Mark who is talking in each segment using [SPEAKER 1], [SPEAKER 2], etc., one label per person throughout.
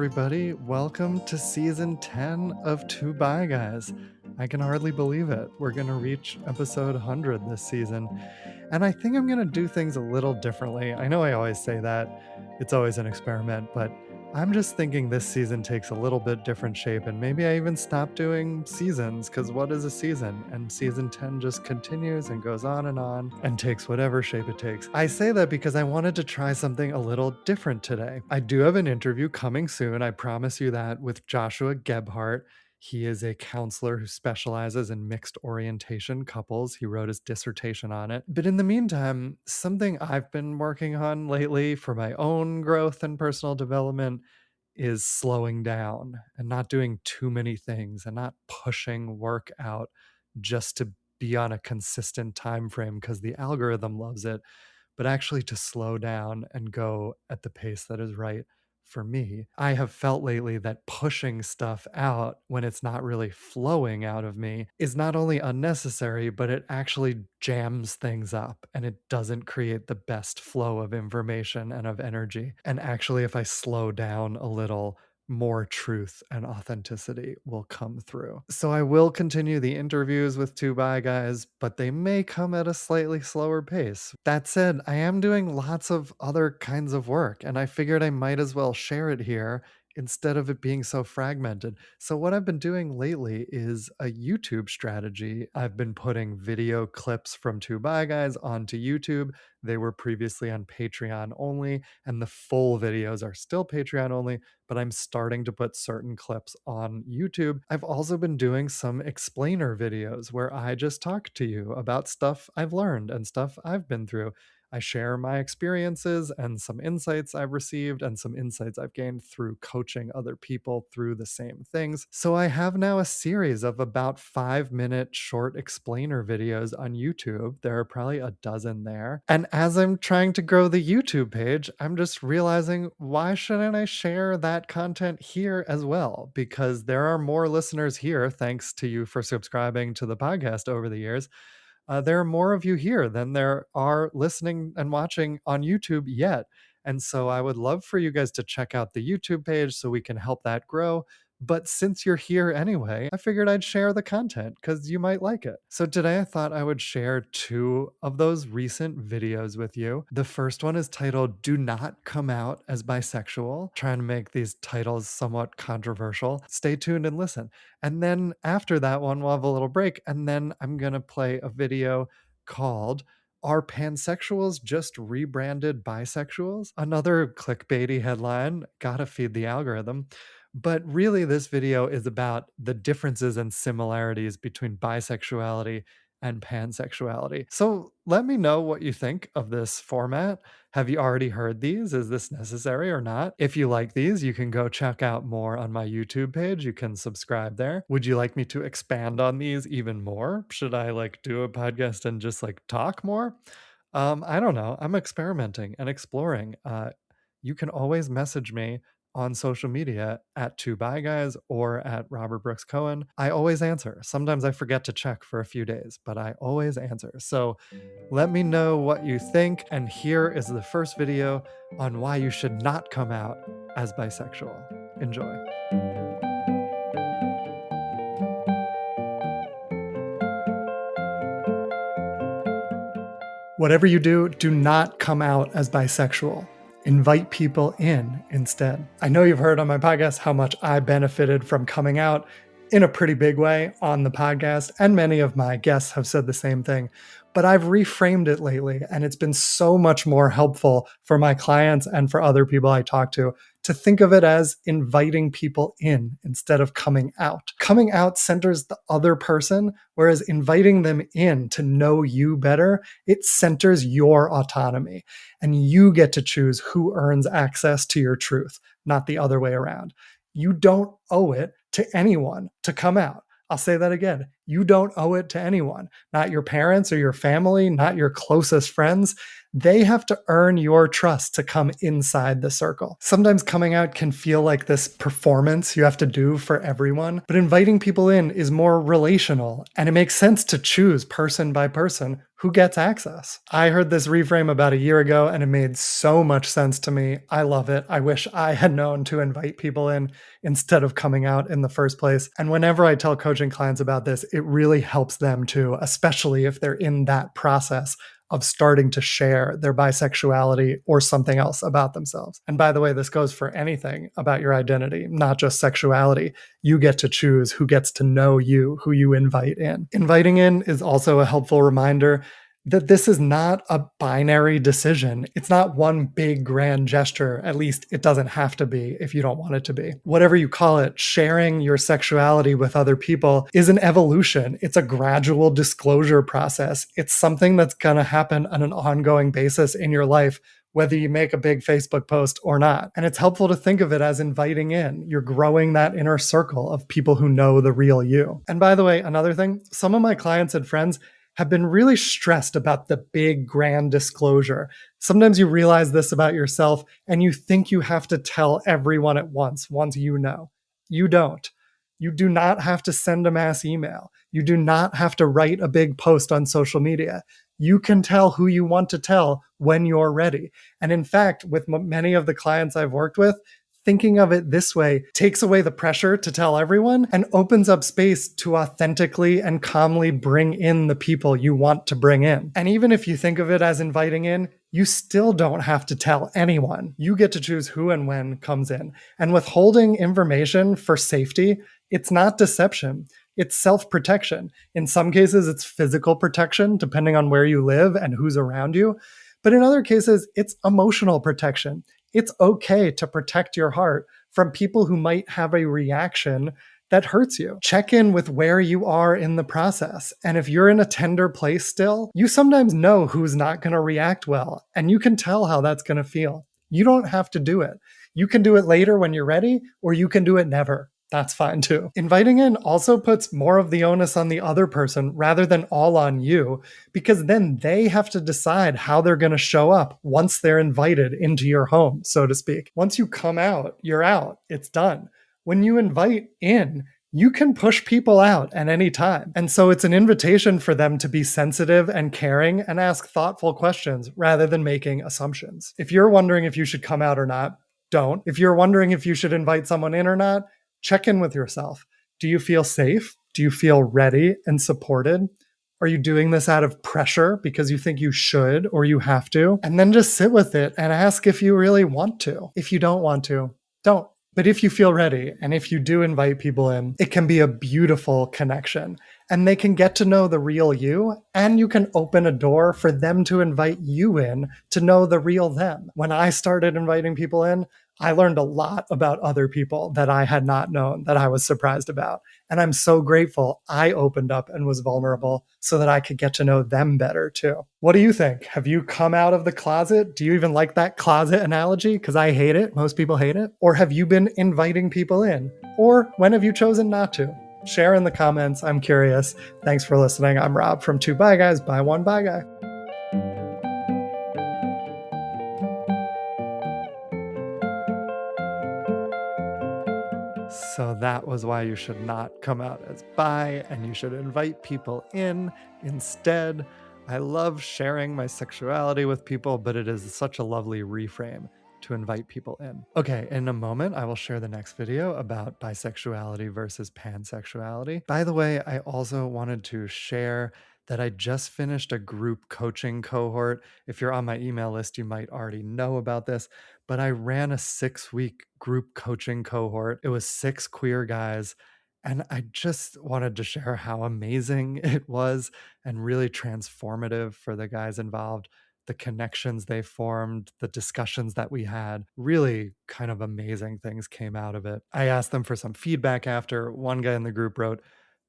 [SPEAKER 1] everybody. Welcome to season 10 of Two Bye Guys. I can hardly believe it. We're going to reach episode 100 this season. And I think I'm going to do things a little differently. I know I always say that, it's always an experiment, but I'm just thinking this season takes a little bit different shape. And maybe I even stop doing seasons, because what is a season? And season 10 just continues and goes on and takes whatever shape it takes. I say that because I wanted to try something a little different today. I do have an interview coming soon, I promise you that, with Joshua Gebhardt. He is a counselor who specializes in mixed orientation couples. He wrote his dissertation on it. But in the meantime, something I've been working on lately for my own growth and personal development is slowing down and not doing too many things and not pushing work out just to be on a consistent time frame because the algorithm loves it, but actually to slow down and go at the pace that is right for me. I have felt lately that pushing stuff out when it's not really flowing out of me is not only unnecessary, but it actually jams things up and it doesn't create the best flow of information and of energy. And actually, if I slow down a little, more truth and authenticity will come through. So I will continue the interviews with Two Bye Guys, but they may come at a slightly slower pace. That said, I am doing lots of other kinds of work, and I figured I might as well share it here instead of it being so fragmented. So what I've been doing lately is a YouTube strategy. I've been putting video clips from Two Bye Guys onto YouTube. They were previously on Patreon only, and the full videos are still Patreon only, but I'm starting to put certain clips on YouTube. I've also been doing some explainer videos where I just talk to you about stuff I've learned and stuff I've been through. I share my experiences and some insights I've received and some insights I've gained through coaching other people through the same things. So I have now a series of about 5-minute short explainer videos on YouTube. There are probably a dozen there. And as I'm trying to grow the YouTube page, I'm just realizing, why shouldn't I share that content here as well? Because there are more listeners here, thanks to you for subscribing to the podcast over the years. There are more of you here than there are listening and watching on YouTube yet. And so I would love for you guys to check out the YouTube page so we can help that grow. But since you're here anyway, I figured I'd share the content because you might like it. So today I thought I would share 2 of those recent videos with you. The first one is titled "Do Not Come Out as Bisexual," trying to make these titles somewhat controversial. Stay tuned and listen. And then after that one, we'll have a little break. And then I'm going to play a video called "Are Pansexuals Just Rebranded Bisexuals?" Another clickbaity headline. Gotta feed the algorithm. But really, this video is about the differences and similarities between bisexuality and pansexuality. So let me know what you think of this format. Have you already heard these? Is this necessary or not? If you like these, you can go check out more on my YouTube page. You can subscribe there. Would you like me to expand on these even more? Should I do a podcast and just talk more? I don't know. I'm experimenting and exploring. You can always message me on social media at Two Bye Guys or at Robert Brooks Cohen. I always answer. Sometimes I forget to check for a few days, but I always answer. So let me know what you think. And here is the first video on why you should not come out as bisexual. Enjoy. Whatever you do, do not come out as bisexual. Invite people in instead. I know you've heard on my podcast how much I benefited from coming out in a pretty big way on the podcast, and many of my guests have said the same thing. But I've reframed it lately, and it's been so much more helpful for my clients and for other people I talk to think of it as inviting people in instead of coming out. Coming out centers the other person, whereas inviting them in to know you better, it centers your autonomy. And you get to choose who earns access to your truth, not the other way around. You don't owe it to anyone to come out. I'll say that again. You don't owe it to anyone, not your parents or your family, not your closest friends. They have to earn your trust to come inside the circle. Sometimes coming out can feel like this performance you have to do for everyone, but inviting people in is more relational, and it makes sense to choose person by person who gets access. I heard this reframe about a year ago and it made so much sense to me. I love it. I wish I had known to invite people in instead of coming out in the first place. And whenever I tell coaching clients about this, it really helps them too, especially if they're in that process of starting to share their bisexuality or something else about themselves. And by the way, this goes for anything about your identity, not just sexuality. You get to choose who gets to know you, who you invite in. Inviting in is also a helpful reminder that this is not a binary decision. It's not one big grand gesture. At least it doesn't have to be if you don't want it to be. Whatever you call it, sharing your sexuality with other people is an evolution. It's a gradual disclosure process. It's something that's going to happen on an ongoing basis in your life, whether you make a big Facebook post or not. And it's helpful to think of it as inviting in. You're growing that inner circle of people who know the real you. And by the way, another thing, some of my clients and friends have been really stressed about the big grand disclosure. Sometimes you realize this about yourself and you think you have to tell everyone at once you know. You don't. You do not have to send a mass email. You do not have to write a big post on social media. You can tell who you want to tell when you're ready. And in fact, with many of the clients I've worked with, thinking of it this way takes away the pressure to tell everyone and opens up space to authentically and calmly bring in the people you want to bring in. And even if you think of it as inviting in, you still don't have to tell anyone. You get to choose who and when comes in. And withholding information for safety, it's not deception. It's self-protection. In some cases, it's physical protection, depending on where you live and who's around you. But in other cases, it's emotional protection. It's okay to protect your heart from people who might have a reaction that hurts you. Check in with where you are in the process. And if you're in a tender place still, you sometimes know who's not going to react well, and you can tell how that's going to feel. You don't have to do it. You can do it later when you're ready, or you can do it never. That's fine too. Inviting in also puts more of the onus on the other person rather than all on you, because then they have to decide how they're going to show up once they're invited into your home, so to speak. Once you come out, you're out. It's done. When you invite in, you can push people out at any time. And so it's an invitation for them to be sensitive and caring and ask thoughtful questions rather than making assumptions. If you're wondering if you should come out or not, don't. If you're wondering if you should invite someone in or not, check in with yourself. Do you feel safe? Do you feel ready and supported? Are you doing this out of pressure because you think you should or you have to? And then just sit with it and ask if you really want to. If you don't want to, don't. But if you feel ready and if you do invite people in, it can be a beautiful connection and they can get to know the real you, and you can open a door for them to invite you in to know the real them. When I started inviting people in, I learned a lot about other people that I had not known, that I was surprised about. And I'm so grateful I opened up and was vulnerable so that I could get to know them better too. What do you think? Have you come out of the closet? Do you even like that closet analogy? Because I hate it. Most people hate it. Or have you been inviting people in? Or when have you chosen not to? Share in the comments. I'm curious. Thanks for listening. I'm Rob from Two Bye Guys. Buy one, bye guy. So that was why you should not come out as bi, and you should invite people in instead. I love sharing my sexuality with people, but it is such a lovely reframe to invite people in. Okay, in a moment, I will share the next video about bisexuality versus pansexuality. By the way, I also wanted to share that I just finished a group coaching cohort. If you're on my email list, you might already know about this, but I ran a 6-week group coaching cohort. It was 6 queer guys. And I just wanted to share how amazing it was and really transformative for the guys involved. The connections they formed, the discussions that we had, really kind of amazing things came out of it. I asked them for some feedback after. One guy in the group wrote,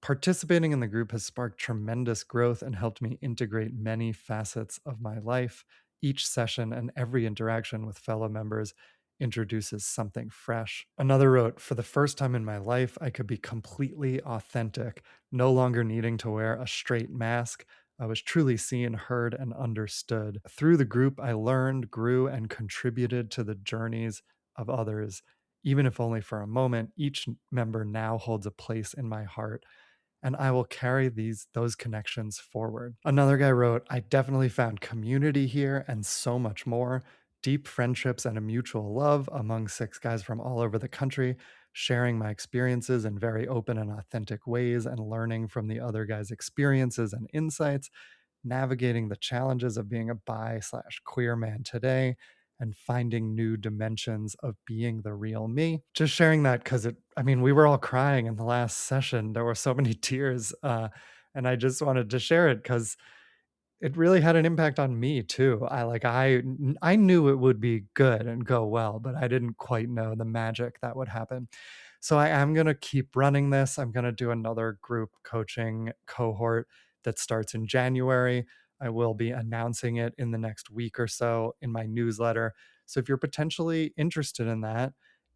[SPEAKER 1] "Participating in the group has sparked tremendous growth and helped me integrate many facets of my life. Each session and every interaction with fellow members introduces something fresh." Another wrote, "For the first time in my life, I could be completely authentic, no longer needing to wear a straight mask. I was truly seen, heard, and understood. Through the group, I learned, grew, and contributed to the journeys of others. Even if only for a moment, each member now holds a place in my heart. and I will carry those connections forward. Another guy wrote, I definitely found community here and so much more. Deep friendships and a mutual love among six guys from all over the country, sharing my experiences in very open and authentic ways and learning from the other guys' experiences and insights, navigating the challenges of being a bi slash queer man today, and finding new dimensions of being the real me. Just sharing that because I mean, we were all crying in the last session. There were so many tears. And I just wanted to share it because it really had an impact on me too. I knew it would be good and go well, but I didn't quite know the magic that would happen. So I am going to keep running this. I'm going to do another group coaching cohort that starts in January. I will be announcing it in the next week or so in my newsletter. So if you're potentially interested in that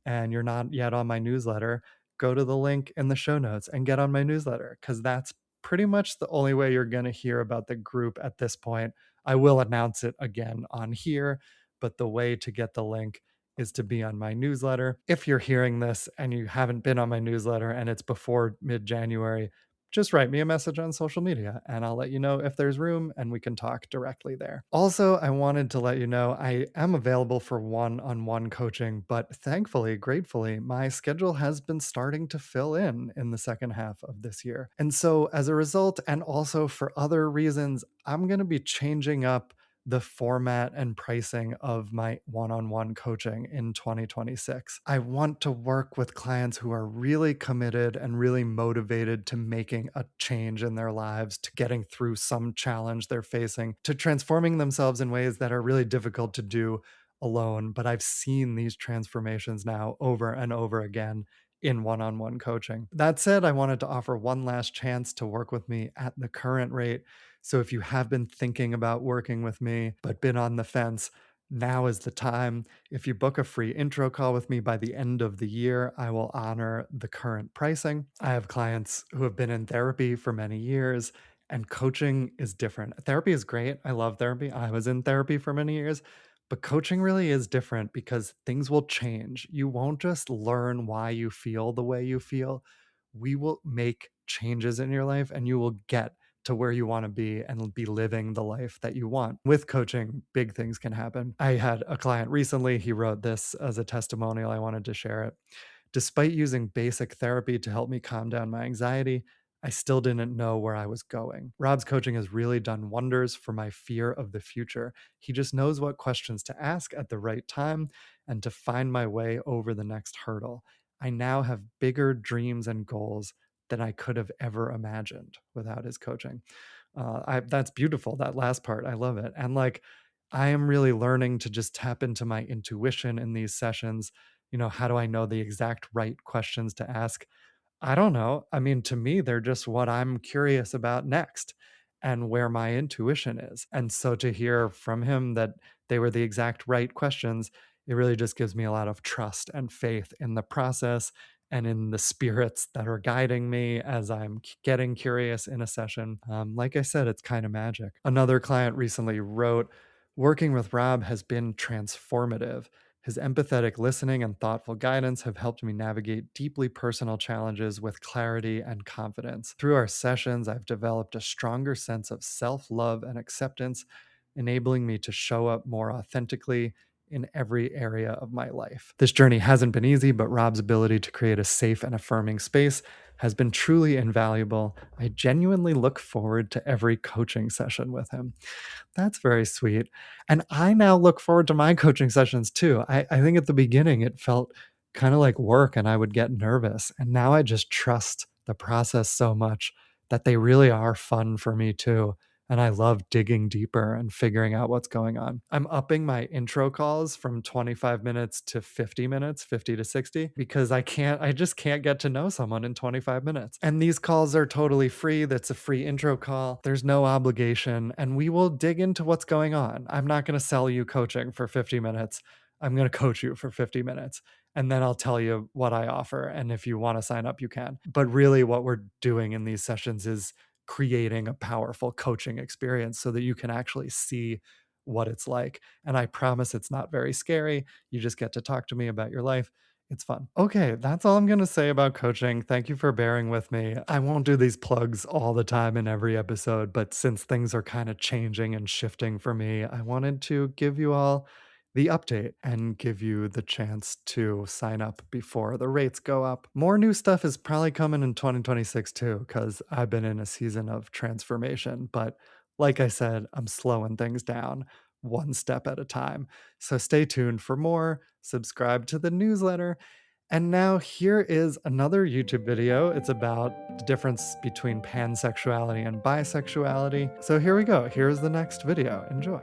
[SPEAKER 1] and you're not yet on my newsletter, go to the link in the show notes and get on my newsletter, because that's pretty much the only way you're going to hear about the group at this point. I will announce it again on here, but the way to get the link is to be on my newsletter. If you're hearing this and you haven't been on my newsletter and it's before mid January, just write me a message on social media and I'll let you know if there's room and we can talk directly there. Also, I wanted to let you know I am available for one on one coaching, but thankfully, gratefully, my schedule has been starting to fill in the second half of this year. And so, as a result, and also for other reasons, I'm going to be changing up the format and pricing of my one-on-one coaching in 2026. I want to work with clients who are really committed and really motivated to making a change in their lives, to getting through some challenge they're facing, to transforming themselves in ways that are really difficult to do alone. But I've seen these transformations now over and over again in one on one coaching. That said, I wanted to offer one last chance to work with me at the current rate. So if you have been thinking about working with me, but been on the fence, now is the time. If you book a free intro call with me by the end of the year, I will honor the current pricing. I have clients who have been in therapy for many years, and coaching is different. Therapy is great. I love therapy. I was in therapy for many years, but coaching really is different because things will change. You won't just learn why you feel the way you feel. We will make changes in your life and you will get to where you want to be and be living the life that you want. With coaching, big things can happen. I had a client recently, he wrote this as a testimonial. I wanted to share it. Despite using basic therapy to help me calm down my anxiety, I still didn't know where I was going. Rob's coaching has really done wonders for my fear of the future. He just knows what questions to ask at the right time and to find my way over the next hurdle. I now have bigger dreams and goals than I could have ever imagined without his coaching. That's beautiful. That last part, I love it. And like, I am really learning to just tap into my intuition in these sessions. How do I know the exact right questions to ask? I don't know. I mean, to me, they're just what I'm curious about next and where my intuition is. And so to hear from him that they were the exact right questions, it really just gives me a lot of trust and faith in the process and in the spirits that are guiding me as I'm getting curious in a session. Like I said, it's kind of magic. Another client recently wrote, working with Rob has been transformative. His empathetic listening and thoughtful guidance have helped me navigate deeply personal challenges with clarity and confidence. Through our sessions, I've developed a stronger sense of self love and acceptance, enabling me to show up more authentically in every area of my life. This journey hasn't been easy, but Rob's ability to create a safe and affirming space has been truly invaluable. I genuinely look forward to every coaching session with him. That's very sweet. And I now look forward to my coaching sessions too. I think at the beginning it felt kind of like work and I would get nervous. And now I just trust the process so much that they really are fun for me too. And I love digging deeper and figuring out what's going on. I'm upping my intro calls from 25 minutes to 50 minutes, 50 to 60, because I just can't get to know someone in 25 minutes. And these calls are totally free. That's a free intro call. There's no obligation. And we will dig into what's going on. I'm not going to sell you coaching for 50 minutes. I'm going to coach you for 50 minutes. And then I'll tell you what I offer. And if you want to sign up, you can. But really, what we're doing in these sessions is creating a powerful coaching experience so that you can actually see what it's like. And I promise it's not very scary. You just get to talk to me about your life. It's fun. Okay, that's all I'm going to say about coaching. Thank you for bearing with me. I won't do these plugs all the time in every episode, but since things are kind of changing and shifting for me, I wanted to give you all the update and give you the chance to sign up before the rates go up. More new stuff is probably coming in 2026 too, because I've been in a season of transformation. But like I said, I'm slowing things down one step at a time. So stay tuned for more, subscribe to the newsletter. And now here is another YouTube video. It's about the difference between pansexuality and bisexuality. So here we go. Here's the next video. Enjoy.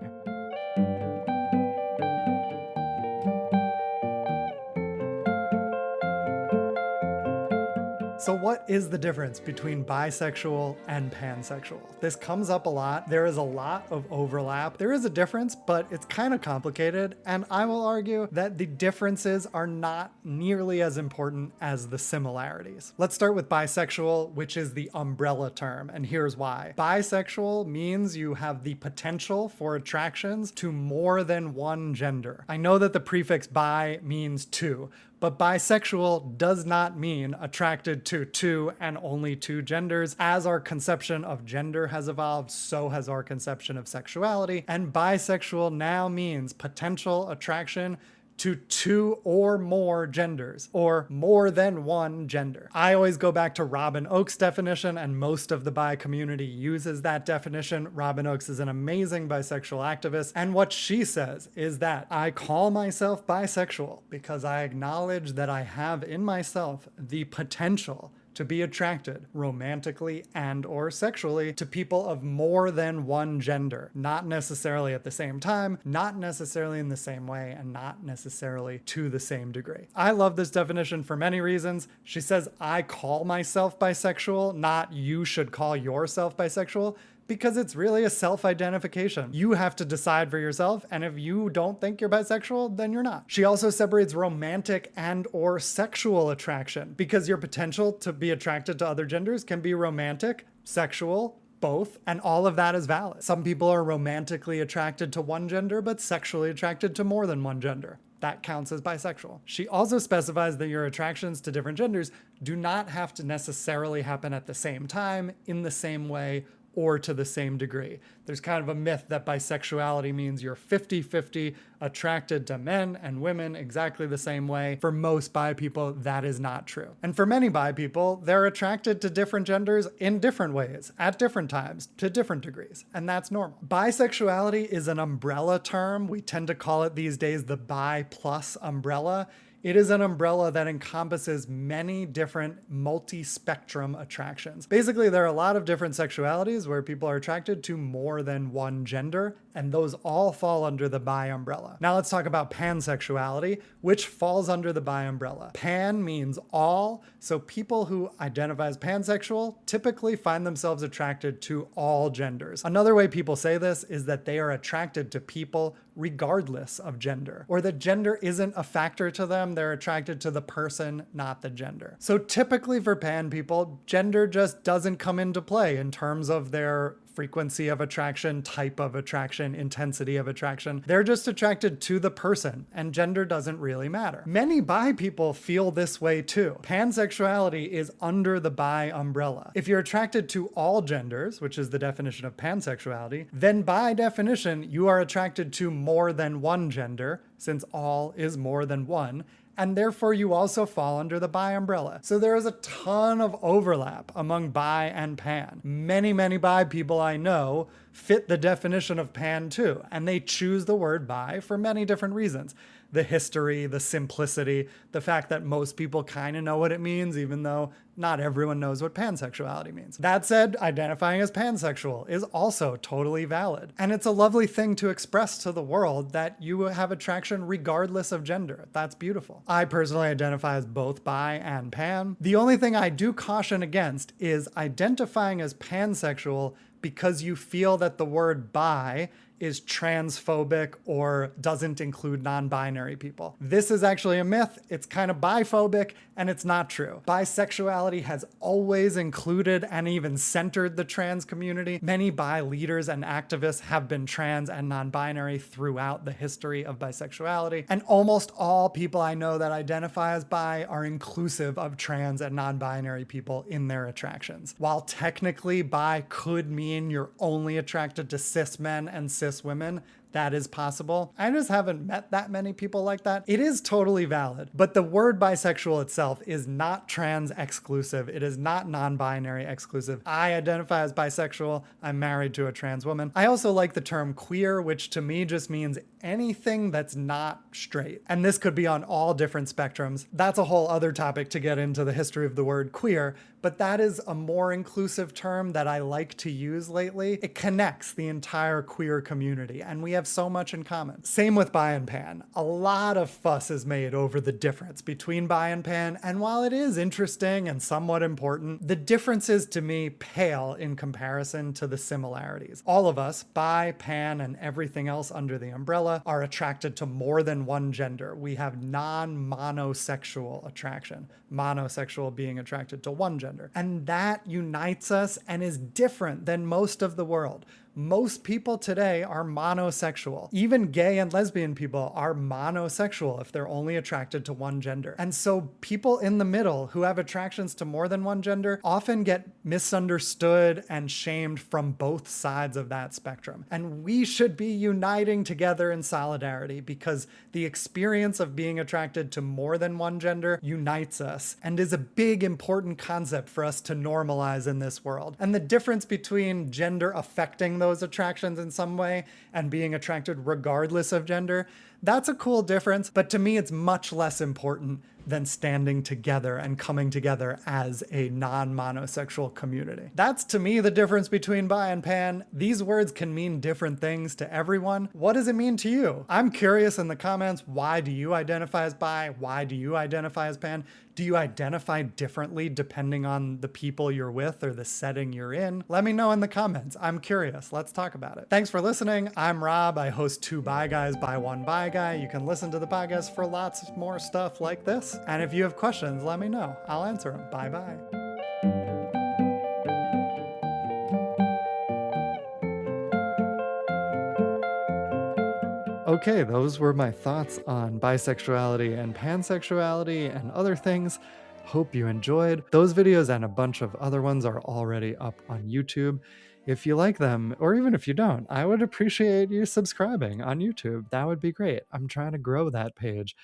[SPEAKER 1] So what is the difference between bisexual and pansexual? This comes up a lot. There is a lot of overlap. There is a difference, but it's kind of complicated, and I will argue that the differences are not nearly as important as the similarities. Let's start with bisexual, which is the umbrella term, and here's why. Bisexual means you have the potential for attractions to more than one gender. I know that the prefix bi means two, but bisexual does not mean attracted to two and only two genders. As our conception of gender has evolved, so has our conception of sexuality. And bisexual now means potential attraction to two or more genders, or more than one gender. I always go back to Robin Oakes' definition, and most of the bi community uses that definition. Robin Oakes is an amazing bisexual activist, and what she says is that I call myself bisexual because I acknowledge that I have in myself the potential to be attracted romantically and or sexually to people of more than one gender, not necessarily at the same time, not necessarily in the same way, and not necessarily to the same degree. I love this definition for many reasons. She says, I call myself bisexual, not you should call yourself bisexual, because it's really a self-identification. You have to decide for yourself, and if you don't think you're bisexual, then you're not. She also separates romantic and or sexual attraction, because your potential to be attracted to other genders can be romantic, sexual, both, and all of that is valid. Some people are romantically attracted to one gender, but sexually attracted to more than one gender. That counts as bisexual. She also specifies that your attractions to different genders do not have to necessarily happen at the same time, in the same way, or to the same degree. There's kind of a myth that bisexuality means you're 50-50 attracted to men and women exactly the same way. For most bi people, that is not true. And for many bi people, they're attracted to different genders in different ways, at different times, to different degrees, and that's normal. Bisexuality is an umbrella term. We tend to call it these days the bi plus umbrella. It is an umbrella that encompasses many different multi-spectrum attractions. Basically, there are a lot of different sexualities where people are attracted to more than one gender, and those all fall under the bi umbrella. Now let's talk about pansexuality, which falls under the bi umbrella. Pan means all, so people who identify as pansexual typically find themselves attracted to all genders. Another way people say this is that they are attracted to people regardless of gender, or that gender isn't a factor to them. They're attracted to the person, not the gender. So typically for pan people, gender just doesn't come into play in terms of their frequency of attraction, type of attraction, intensity of attraction. They're just attracted to the person, and gender doesn't really matter. Many bi people feel this way too. Pansexuality is under the bi umbrella. If you're attracted to all genders, which is the definition of pansexuality, then by definition, you are attracted to more than one gender, since all is more than one, and therefore you also fall under the bi umbrella. So there is a ton of overlap among bi and pan. Many bi people I know fit the definition of pan too, and they choose the word bi for many different reasons. The history, the simplicity, the fact that most people kind of know what it means, even though not everyone knows what pansexuality means. That said, identifying as pansexual is also totally valid. And it's a lovely thing to express to the world that you have attraction regardless of gender. That's beautiful. I personally identify as both bi and pan. The only thing I do caution against is identifying as pansexual because you feel that the word bi is transphobic or doesn't include non-binary people. This is actually a myth. It's kind of biphobic, and it's not true. Bisexuality has always included and even centered the trans community. Many bi leaders and activists have been trans and non-binary throughout the history of bisexuality, and almost all people I know that identify as bi are inclusive of trans and non-binary people in their attractions. While technically bi could mean you're only attracted to cis men and cis women, that is possible. I just haven't met that many people like that. It is totally valid, but the word bisexual itself is not trans exclusive. It is not non-binary exclusive. I identify as bisexual. I'm married to a trans woman. I also like the term queer, which to me just means anything that's not straight. And this could be on all different spectrums. That's a whole other topic to get into the history of the word queer, but that is a more inclusive term that I like to use lately. It connects the entire queer community, and we have so much in common. Same with bi and pan. A lot of fuss is made over the difference between bi and pan, and while it is interesting and somewhat important, the differences to me pale in comparison to the similarities. All of us, bi, pan, and everything else under the umbrella, are attracted to more than one gender. We have non-monosexual attraction, monosexual being attracted to one gender. And that unites us and is different than most of the world. Most people today are monosexual. Even gay and lesbian people are monosexual if they're only attracted to one gender. And so people in the middle who have attractions to more than one gender often get misunderstood and shamed from both sides of that spectrum. And we should be uniting together in solidarity because the experience of being attracted to more than one gender unites us and is a big, important concept for us to normalize in this world. And the difference between gender affecting those attractions in some way and being attracted regardless of gender, that's a cool difference, but to me it's much less important than standing together and coming together as a non-monosexual community. That's to me the difference between bi and pan. These words can mean different things to everyone. What does it mean to you? I'm curious in the comments, why do you identify as bi? Why do you identify as pan? Do you identify differently depending on the people you're with or the setting you're in? Let me know in the comments. I'm curious. Let's talk about it. Thanks for listening. I'm Rob. I host Two Bi Guys by One Bi Guy. You can listen to the podcast for lots more stuff like this. And if you have questions, let me know. I'll answer them. Bye-bye. Okay, those were my thoughts on bisexuality and pansexuality and other things. Hope you enjoyed. Those videos and a bunch of other ones are already up on YouTube. If you like them, or even if you don't, I would appreciate you subscribing on YouTube. That would be great. I'm trying to grow that page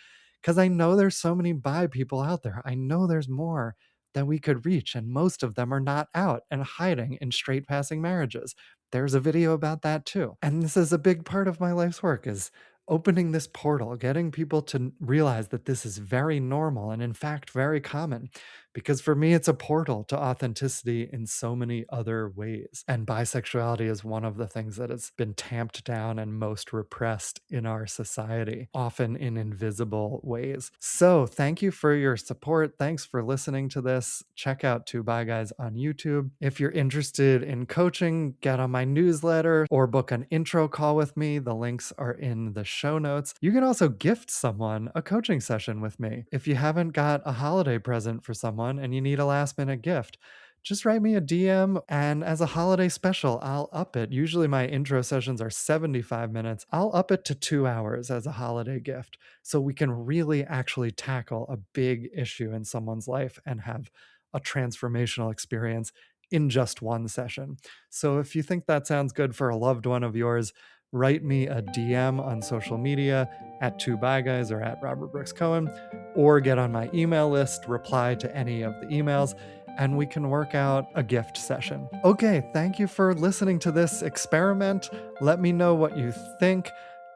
[SPEAKER 1] because I know there's so many bi people out there. I know there's more that we could reach, and most of them are not out and hiding in straight passing marriages. There's a video about that too. And this is a big part of my life's work, is opening this portal, getting people to realize that this is very normal and in fact very common. Because for me, it's a portal to authenticity in so many other ways. And bisexuality is one of the things that has been tamped down and most repressed in our society, often in invisible ways. So thank you for your support. Thanks for listening to this. Check out Two Bi Guys on YouTube. If you're interested in coaching, get on my newsletter or book an intro call with me. The links are in the show notes. You can also gift someone a coaching session with me. If you haven't got a holiday present for someone and you need a last minute gift, just write me a DM, and as a holiday special, I'll up it. Usually my intro sessions are 75 minutes. I'll up it to 2 hours as a holiday gift so we can really actually tackle a big issue in someone's life and have a transformational experience in just one session. So if you think that sounds good for a loved one of yours, write me a DM on social media at Two Bi Guys or at Robert Brooks Cohen, or get on my email list, reply to any of the emails, and we can work out a gift session. Okay, thank you for listening to this experiment. Let me know what you think,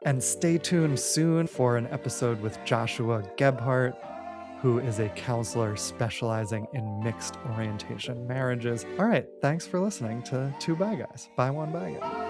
[SPEAKER 1] and stay tuned soon for an episode with Joshua Gebhardt, who is a counselor specializing in mixed orientation marriages. All right, thanks for listening to Two Bi Guys by One Bi Guy.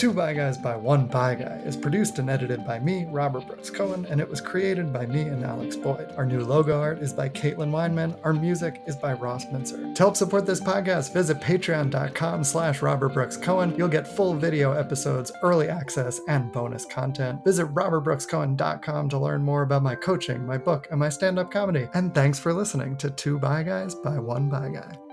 [SPEAKER 1] Two Bi Guys by One Bi Guy is produced and edited by me, Robert Brooks Cohen, and it was created by me and Alex Boyd. Our new logo art is by Caitlin Weinman. Our music is by Ross Mincer. To help support this podcast, visit patreon.com/Robert Brooks Cohen. You'll get full video episodes, early access, and bonus content. Visit robertbrookscohen.com to learn more about my coaching, my book, and my stand-up comedy. And thanks for listening to Two Bi Guys by One Bi Guy.